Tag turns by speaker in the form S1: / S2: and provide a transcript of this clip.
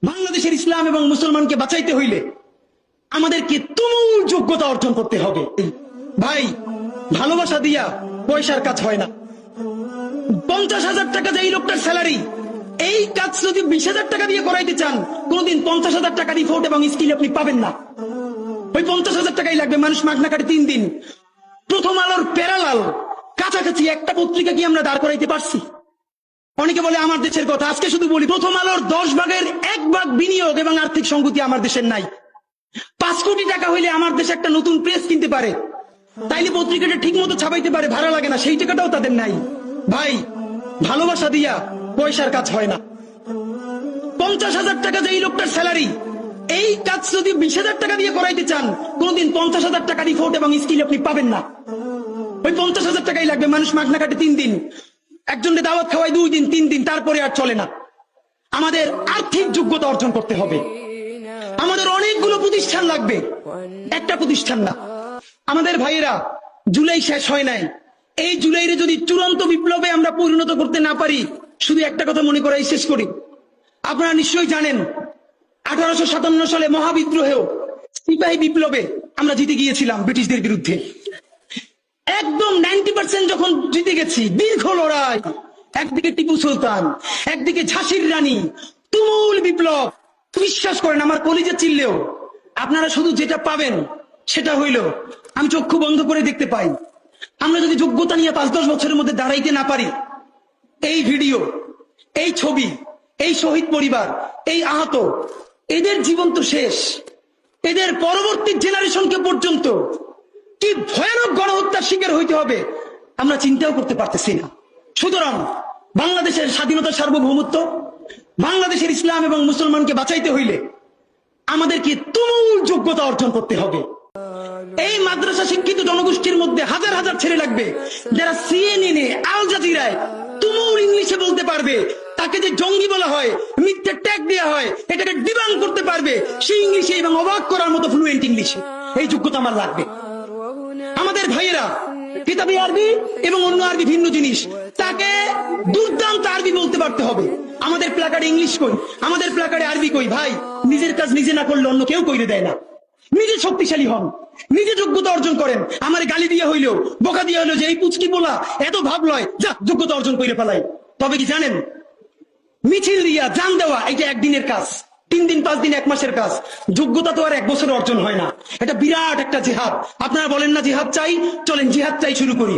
S1: বাংলাদেশের ইসলাম এবং মুসলমানকে বাঁচাইতে হইলে আমাদেরকে তুমুল যোগ্যতা অর্জন করতে হবে। ভাই, ভালোবাসা দিয়া পয়সার কাজ হয় না। 50,000 টাকা যে এই লোকটার স্যালারি, এই কাজ যদি 20,000 টাকা দিয়ে করাইতে চান, কোনদিন 50,000 টাকার রিপোর্ট এবং স্কিল আপনি পাবেন না। ওই 50,000 টাকাই লাগবে। মানুষ মাগনা কাটে 3 দিন। প্রথম আলোর প্যারালাল কাছাকাছি একটা পত্রিকা কি আমরা দাঁড় করাইতে পারছি? অনেকে বলে আমার দেশের কথা, আজকে শুধু বলি, প্রথম আলোর 10 ভাগের 1 ভাগ বিনিয়োগ এবং আর্থিক সংগতি আমার দেশের নাই। 5 কোটি টাকা হইলে আমার দেশে একটা নতুন প্রেস কিনতে পারে, তাইলে পত্রিকাটা ঠিক মতো ছাপাইতে পারে, ভাড়া লাগে না, সেই টাকাটাও তাদের নাই। ভাই, ভালোবাসা দিয়া পয়সার কাজ হয় না। 50,000 টাকা যে এই লোকটার স্যালারি, এই কাজ যদি 20,000 টাকা দিয়ে করাইতে চান, কোনদিন 50,000 টাকা রিপোর্ট এবং স্কিল আপনি পাবেন না। ওই 50,000 টাকাই লাগবে। মানুষ মাগনা কাটে 3 দিন, একজনকে দাওয়াত খাওয়ায় 2 দিন 3 দিন, তারপরে আর চলে না। আমাদের আর্থিক যোগ্যতা অর্জন করতে হবে। আমাদের অনেকগুলো প্রতিষ্ঠান লাগবে, একটা প্রতিষ্ঠান না। আমাদের ভাইয়েরা, জুলাই শেষ হয় নাই। এই জুলাইরে যদি চূড়ান্ত বিপ্লবে আমরা পরিণত করতে না পারি, শুধু একটা কথা মনে করাই শেষ করি। আপনারা নিশ্চয়ই জানেন 1857 সালে মহাবিদ্রোহেও সিপাহী বিপ্লবে আমরা জিতে গিয়েছিলাম ব্রিটিশদের বিরুদ্ধে। একদম 90% যখন জিতে গেছি, দীর্ঘ লড়াই, একদিকে টিপু সুলতান, একদিকে ঝাঁসির রানী, তুমুল বিপ্লব। বিশ্বাস করেন, আমার কলিজা চিল্লেও আপনারা শুধু যেটা পাবেন সেটা হইল, আমি চক্ষু বন্ধ করে দেখতে পাই। আমরা যদি যোগ্যতা নিয়ে 5-10 বছরের মধ্যে দাঁড়াইতে না পারি, এই ভিডিও, এই ছবি, এই শহীদ পরিবার, এই আহত, এদের জীবন তো শেষ। এদের পরবর্তী জেনারেশনকে পর্যন্ত কি ভয়ানক গণহত্যার শিকার হইতে হবে আমরা চিন্তাও করতে পারতেছি না। সুতরাং বাংলাদেশের স্বাধীনতা, সার্বভৌমত্ব, বাংলাদেশের ইসলাম এবং মুসলমানকে বাঁচাইতে হইলে আমাদেরকে তুমুল যোগ্যতা অর্জন করতে হবে। এই মাদ্রাসা শিক্ষিত জনগোষ্ঠীর মধ্যে হাজার হাজার ছেলে লাগবে যারা সিএনএনে, আল জাজিরায় তুমুল ইংলিশে বলতে পারবে। তাকে যে জঙ্গি বলা হয়, মিথ্যে ট্যাগ দেওয়া হয়, এটাকে ডিবাঙ্ক করতে পারবে সেই ইংলিশে এবং অবাক করার মতো ফ্লুয়েন্ট ইংলিশে। এই যোগ্যতা আমার লাগবে। আমাদের ভাইয়েরা কিতাবি আরবি এবং অন্য আরবি ভিন্ন জিনিস, তাকে দুর্দান্ত আরবি বলতে পারতে হবে। আমাদের প্ল্যাকার্ডে ইংলিশ কই, আমাদের প্ল্যাকার্ডে আরবি কই। ভাই, নিজের কাজ নিজে না করলে অন্য কেউ কইরে দেয় না। নিজে শক্তিশালী হন, নিজে যোগ্যতা অর্জন করেন। আমার গালি দিয়ে হইলেও, বোকা দিয়ে হইলেও যে এই পুচকি বলা এত ভাব লয়, যা যোগ্যতা অর্জন করে ফেলাই। তবে কি জানেন, মিছিল দিয়া জান দেওয়া এটা একদিনের কাজ, 3 দিন 5 দিন 1 মাসের কাজ। যোগ্যতা তো আর 1 বছরে অর্জন হয় না। এটা বিরাট একটা জিহাদ। আপনারা বলেন না জিহাদ চাই, চলেন জিহাদ চাই শুরু করি।